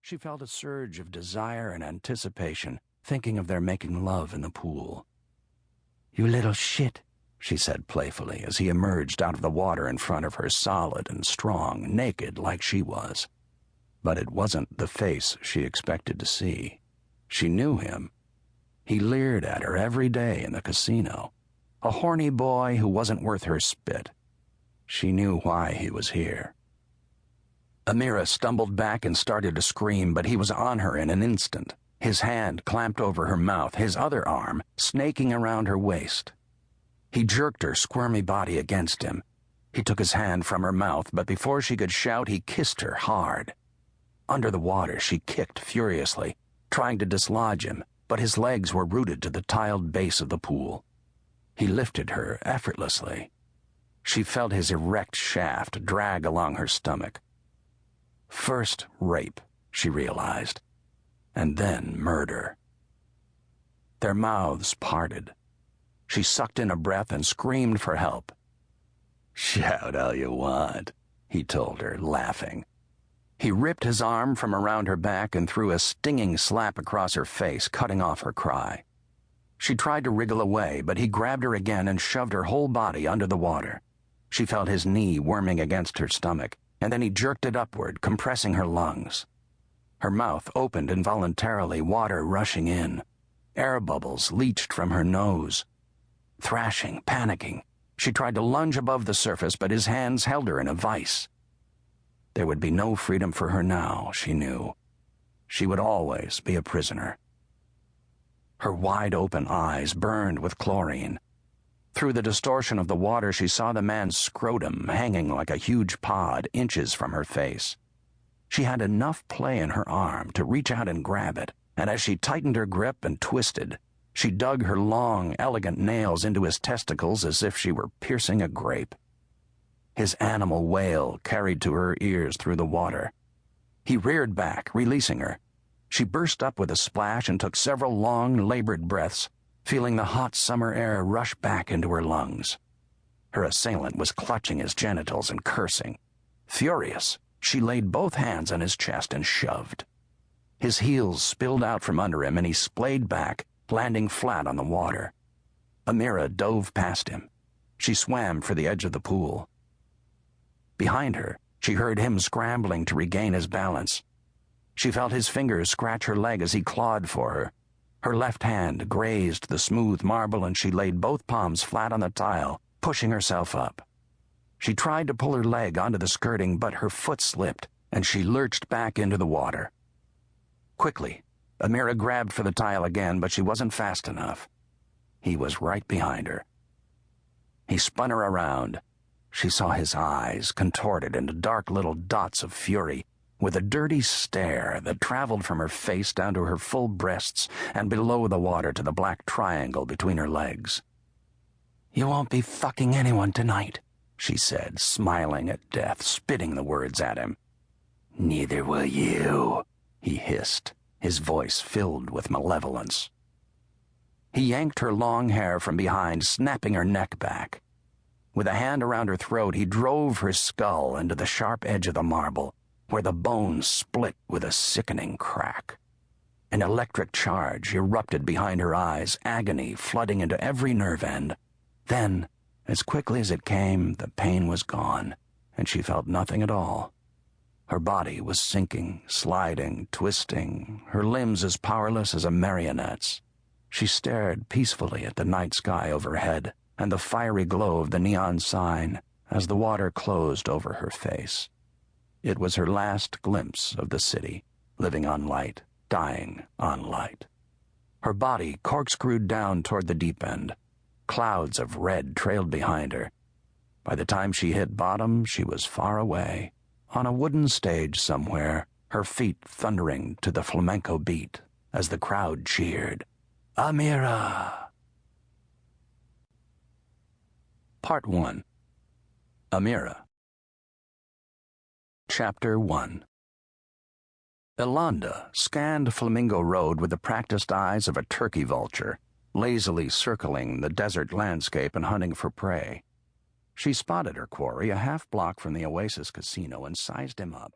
She felt a surge of desire and anticipation, thinking of their making love in the pool. "You little shit," she said playfully as he emerged out of the water in front of her, solid and strong, naked like she was. But it wasn't the face she expected to see. She knew him. He leered at her every day in the casino. A horny boy who wasn't worth her spit. She knew why he was here. Amira stumbled back and started to scream, but he was on her in an instant, his hand clamped over her mouth, his other arm snaking around her waist. He jerked her squirmy body against him. He took his hand from her mouth, but before she could shout, he kissed her hard. Under the water, she kicked furiously, trying to dislodge him, but his legs were rooted to the tiled base of the pool. He lifted her effortlessly. She felt his erect shaft drag along her stomach. First rape, she realized, and then murder. Their mouths parted. She sucked in a breath and screamed for help. "Shout all you want," he told her, laughing. He ripped his arm from around her back and threw a stinging slap across her face, cutting off her cry. She tried to wriggle away, but he grabbed her again and shoved her whole body under the water. She felt his knee worming against her stomach, and then he jerked it upward, compressing her lungs. Her mouth opened involuntarily, water rushing in. Air bubbles leached from her nose. Thrashing, panicking, she tried to lunge above the surface, but his hands held her in a vice. There would be no freedom for her now, she knew. She would always be a prisoner. Her wide-open eyes burned with chlorine. Through the distortion of the water, she saw the man's scrotum hanging like a huge pod inches from her face. She had enough play in her arm to reach out and grab it, and as she tightened her grip and twisted, she dug her long, elegant nails into his testicles as if she were piercing a grape. His animal wail carried to her ears through the water. He reared back, releasing her. She burst up with a splash and took several long, labored breaths, feeling the hot summer air rush back into her lungs. Her assailant was clutching his genitals and cursing. Furious, she laid both hands on his chest and shoved. His heels spilled out from under him and he splayed back, landing flat on the water. Amira dove past him. She swam for the edge of the pool. Behind her, she heard him scrambling to regain his balance. She felt his fingers scratch her leg as he clawed for her. Her left hand grazed the smooth marble and she laid both palms flat on the tile, pushing herself up. She tried to pull her leg onto the skirting, but her foot slipped and she lurched back into the water. Quickly, Amira grabbed for the tile again, but she wasn't fast enough. He was right behind her. He spun her around. She saw his eyes contorted into dark little dots of fury, with a dirty stare that traveled from her face down to her full breasts and below the water to the black triangle between her legs. "You won't be fucking anyone tonight," she said, smiling at death, spitting the words at him. "Neither will you," he hissed, his voice filled with malevolence. He yanked her long hair from behind, snapping her neck back. With a hand around her throat, he drove her skull into the sharp edge of the marble, where the bones split with a sickening crack. An electric charge erupted behind her eyes, agony flooding into every nerve end. Then, as quickly as it came, the pain was gone, and she felt nothing at all. Her body was sinking, sliding, twisting, her limbs as powerless as a marionette's. She stared peacefully at the night sky overhead and the fiery glow of the neon sign as the water closed over her face. It was her last glimpse of the city, living on light, dying on light. Her body corkscrewed down toward the deep end. Clouds of red trailed behind her. By the time she hit bottom, she was far away, on a wooden stage somewhere, her feet thundering to the flamenco beat as the crowd cheered, "Amira!" Part 1. Amira. Chapter 1. Elonda scanned Flamingo Road with the practiced eyes of a turkey vulture, lazily circling the desert landscape and hunting for prey. She spotted her quarry a half block from the Oasis Casino and sized him up.